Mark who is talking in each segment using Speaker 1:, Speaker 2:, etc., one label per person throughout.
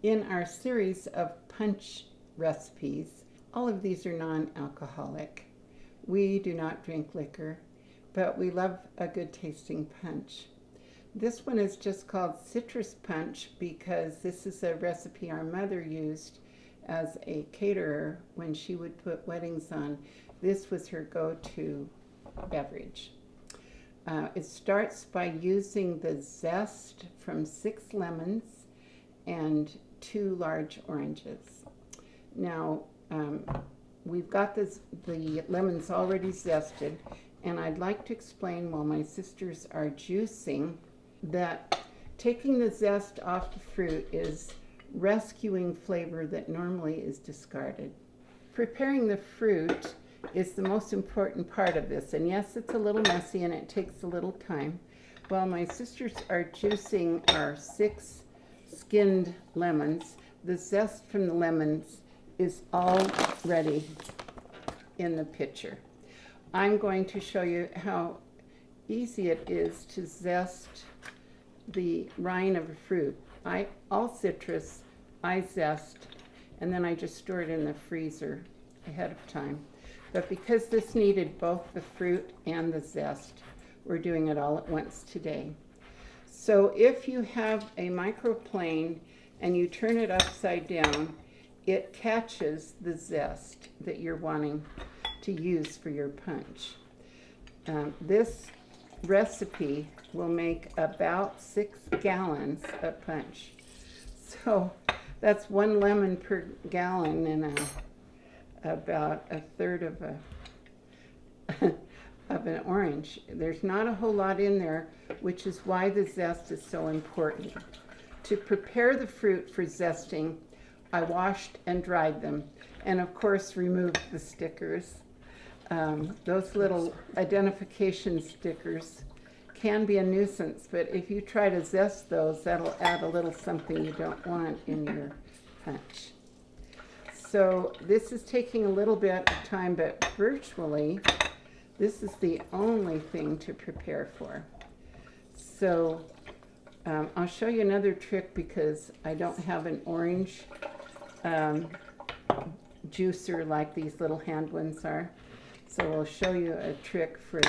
Speaker 1: In our series of punch recipes, all of these are non-alcoholic. We do not drink liquor, but we love a good tasting punch. This one is just called citrus punch because this is a recipe our mother used as a caterer when she would put weddings on. This was her go-to beverage. It starts by using the zest from 6 lemons and 2 large oranges. Now, we've got the lemons already zested, and I'd like to explain while my sisters are juicing that taking the zest off the fruit is rescuing flavor that normally is discarded. Preparing the fruit is the most important part of this, and yes, it's a little messy and it takes a little time. While my sisters are juicing our 6 skinned lemons, the zest from the lemons is already in the pitcher. I'm going to show you how easy it is to zest the rind of a fruit. All citrus, I zest, and then I just store it in the freezer ahead of time. But because this needed both the fruit and the zest, we're doing it all at once today. So if you have a microplane and you turn it upside down, it catches the zest that you're wanting to use for your punch. This recipe will make about 6 gallons of punch. So that's 1 lemon per gallon and about a third of an orange. There's not a whole lot in there, which is why the zest is so important. To prepare the fruit for zesting, I washed and dried them, and of course removed the stickers. Those little identification stickers can be a nuisance, but if you try to zest those, that'll add a little something you don't want in your punch. So this is taking a little bit of time, but virtually this is the only thing to prepare for. So I'll show you another trick because I don't have an orange juicer like these little hand ones are. So I'll show you a trick for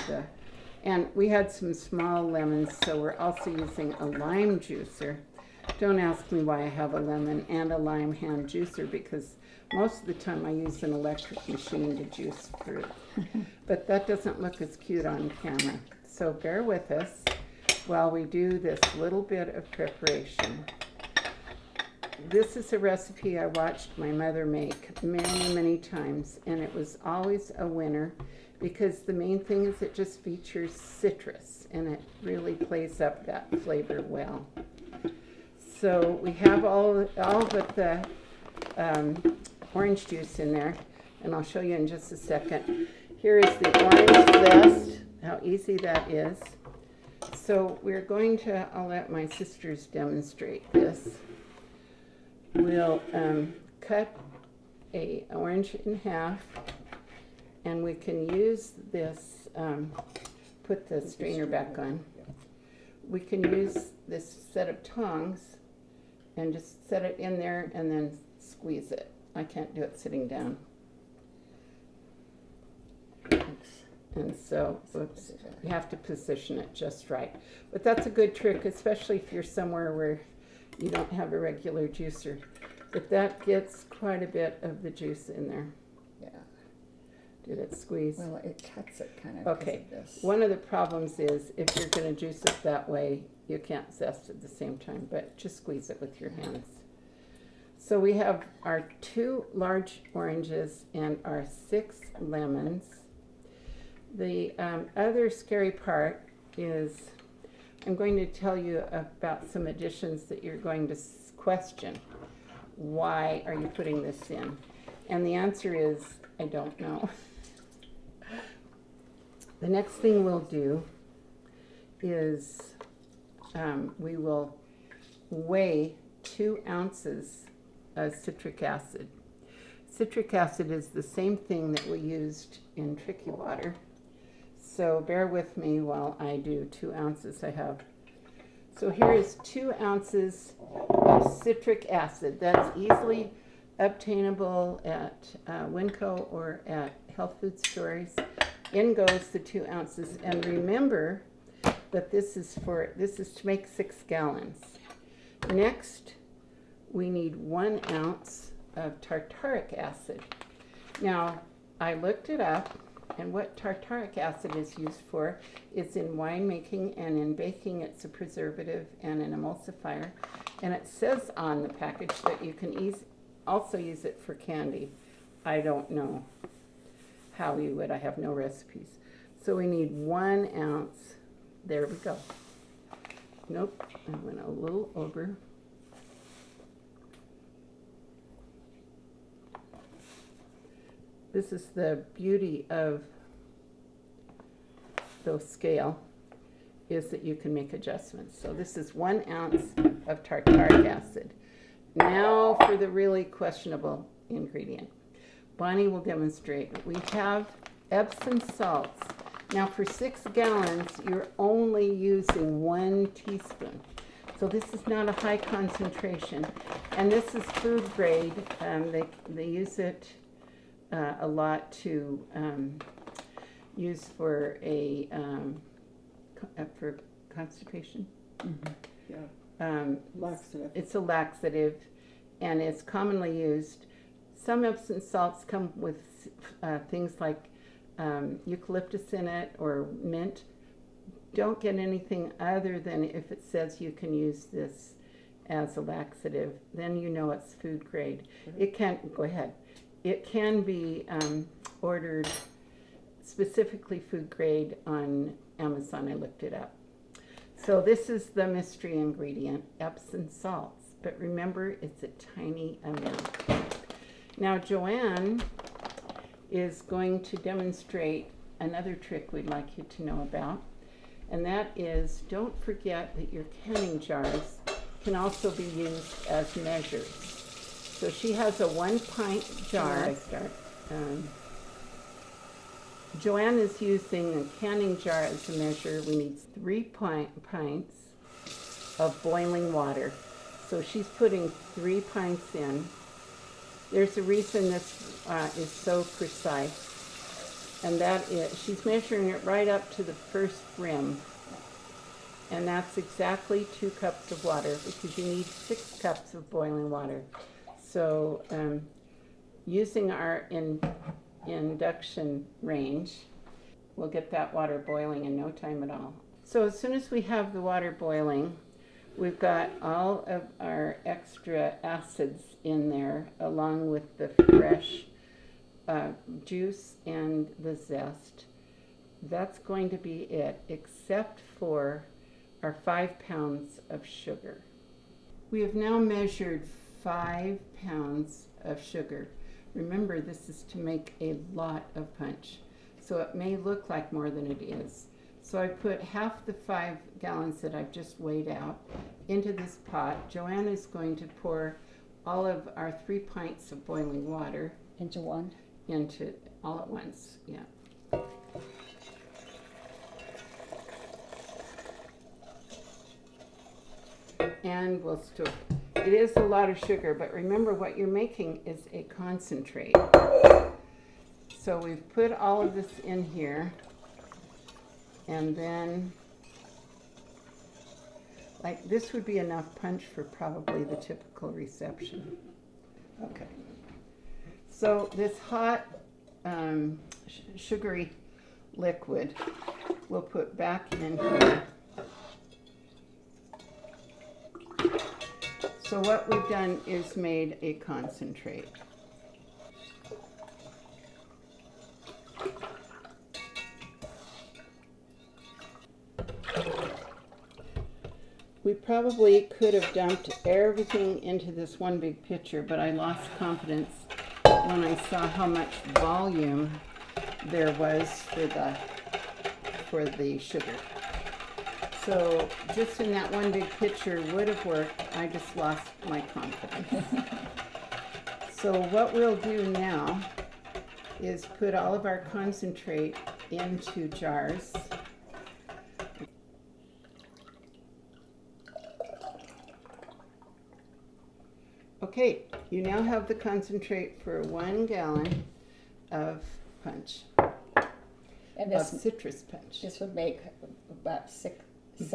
Speaker 1: and we had some small lemons, so we're also using a lime juicer. Don't ask me why I have a lemon and a lime hand juicer, because most of the time I use an electric machine to juice fruit. But that doesn't look as cute on camera. So bear with us while we do this little bit of preparation. This is a recipe I watched my mother make many, many times, and it was always a winner because the main thing is it just features citrus, and it really plays up that flavor well. So we have all but the orange juice in there, and I'll show you in just a second. Here is the orange zest, how easy that is. So we're going to, I'll let my sisters demonstrate this. We'll cut an orange in half, and we can use this, put the strainer back on. We can use this set of tongs and just set it in there and then squeeze it. I can't do it sitting down. And so, oops, you have to position it just right. But that's a good trick, especially if you're somewhere where you don't have a regular juicer. But that gets quite a bit of the juice in there.
Speaker 2: Yeah.
Speaker 1: Did it squeeze?
Speaker 2: Well, it cuts it kind of.
Speaker 1: Okay.
Speaker 2: This.
Speaker 1: One of the problems is if you're going to juice it that way, you can't zest at the same time, but just squeeze it with your hands. So we have our 2 large oranges and our 6 lemons. The other scary part is I'm going to tell you about some additions that you're going to question. Why are you putting this in? And the answer is, I don't know. The next thing we'll do is we will weigh 2 ounces of citric acid. Citric acid is the same thing that we used in Tricky Water. So bear with me while I do 2 ounces. I have So here is 2 ounces of citric acid. That's easily obtainable at Winco or at health food stores. In goes the 2 ounces. And remember that this is to make 6 gallons. Next, we need 1 ounce of tartaric acid. Now, I looked it up, and what tartaric acid is used for is in winemaking and in baking. It's a preservative and an emulsifier. And it says on the package that you can also use it for candy. I don't know how you would. I have no recipes. So we need 1 ounce. There we go. Nope, I went a little over. This is the beauty of the scale, is that you can make adjustments. So this is 1 ounce of tartaric acid. Now for the really questionable ingredient. Bonnie will demonstrate. We have Epsom salts. Now for 6 gallons, you're only using 1 teaspoon. So this is not a high concentration. And this is food grade. They use it a lot to use for for constipation.
Speaker 2: Mm-hmm. Yeah. Laxative.
Speaker 1: It's a laxative, and it's commonly used. Some Epsom salts come with things like eucalyptus in it or mint. Don't get anything other than if it says you can use this as a laxative, then you know it's food grade. It can't, go ahead. It can be ordered specifically food grade on Amazon. I looked it up. So this is the mystery ingredient, Epsom salts. But remember, it's a tiny amount. Now Joanne is going to demonstrate another trick we'd like you to know about. And that is, don't forget that your canning jars can also be used as measures. So she has a 1 pint jar. Joanne is using a canning jar as a measure. We need 3 pints of boiling water. So she's putting 3 pints in. There's a reason this is so precise, and that is she's measuring it right up to the first rim. And that's exactly 2 cups of water, because you need 6 cups of boiling water. So using our induction range, we'll get that water boiling in no time at all. So as soon as we have the water boiling, we've got all of our extra acids in there, along with the fresh juice and the zest. That's going to be it, except for our 5 pounds of sugar. We have now measured 5 pounds of sugar. Remember, this is to make a lot of punch, so it may look like more than it is. So I put half the 5 gallons that I've just weighed out into this pot. Joanne is going to pour all of our 3 pints of boiling water
Speaker 3: into one?
Speaker 1: Into all at once, yeah. And we'll stir. It is a lot of sugar, but remember, what you're making is a concentrate. So we've put all of this in here, and then, like, this would be enough punch for probably the typical reception. Okay. So this hot sugary liquid we'll put back in here. So what we've done is made a concentrate. We probably could have dumped everything into this one big pitcher, but I lost confidence when I saw how much volume there was for the sugar. So just in that one big pitcher would have worked. I just lost my confidence. So what we'll do now is put all of our concentrate into jars. Okay, you now have the concentrate for 1 gallon of punch,
Speaker 3: And
Speaker 1: of
Speaker 3: this,
Speaker 1: citrus punch.
Speaker 3: this would make about six,
Speaker 1: It'll-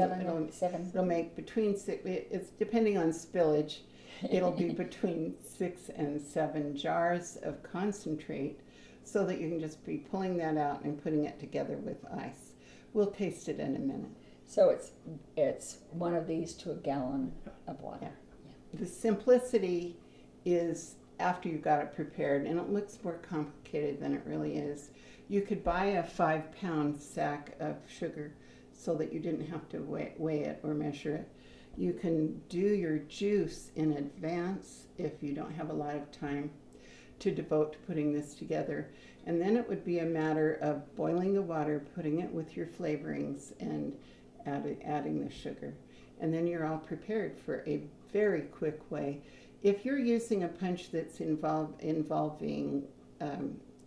Speaker 3: seven.
Speaker 1: It'll make between six, it's depending on spillage, it'll be between 6 and 7 jars of concentrate, so that you can just be pulling that out and putting it together with ice. We'll taste it in a minute.
Speaker 3: So it's one of these to a gallon of water.
Speaker 1: The simplicity is after you've got it prepared, and it looks more complicated than it really is. You could buy a 5-pound sack of sugar so that you didn't have to weigh it or measure it. You can do your juice in advance if you don't have a lot of time to devote to putting this together. And then it would be a matter of boiling the water, putting it with your flavorings, and adding the sugar. And then you're all prepared for a very quick way. If you're using a punch that's involving,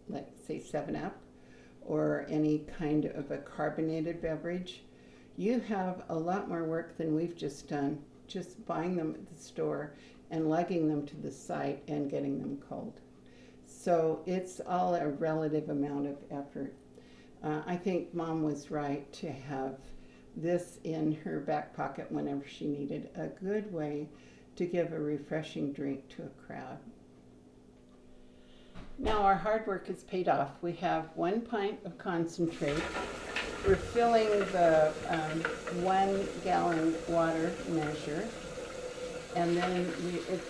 Speaker 1: like say 7-Up or any kind of a carbonated beverage, you have a lot more work than we've just done, just buying them at the store and lugging them to the site and getting them cold. So it's all a relative amount of effort. I think Mom was right to have this in her back pocket whenever she needed a good way to give a refreshing drink to a crowd. Now our hard work is paid off. We have 1 pint of concentrate. We're filling the 1 gallon water measure. And then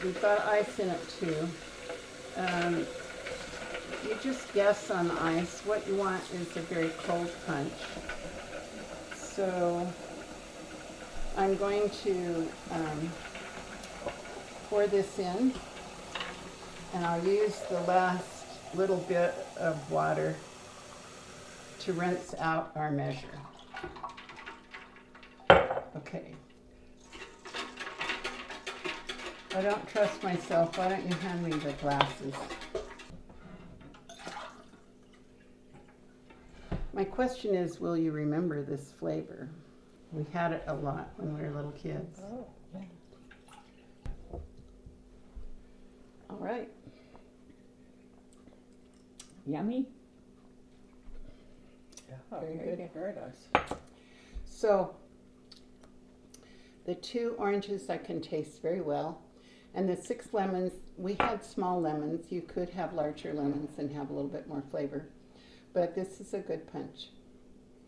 Speaker 1: we've got ice in it too. You just guess on the ice. What you want is a very cold punch. So I'm going to pour this in, and I'll use the last little bit of water to rinse out our measure. Okay. I don't trust myself. Why don't you hand me the glasses? My question is, will you remember this flavor? We had it a lot when we were little kids.
Speaker 3: Oh, yeah.
Speaker 1: All right.
Speaker 3: Yummy.
Speaker 2: Yeah,
Speaker 3: Very
Speaker 2: very
Speaker 3: good.
Speaker 2: Very nice.
Speaker 1: So the 2 oranges I can taste very well. And the 6 lemons, we had small lemons. You could have larger lemons and have a little bit more flavor. But this is a good punch.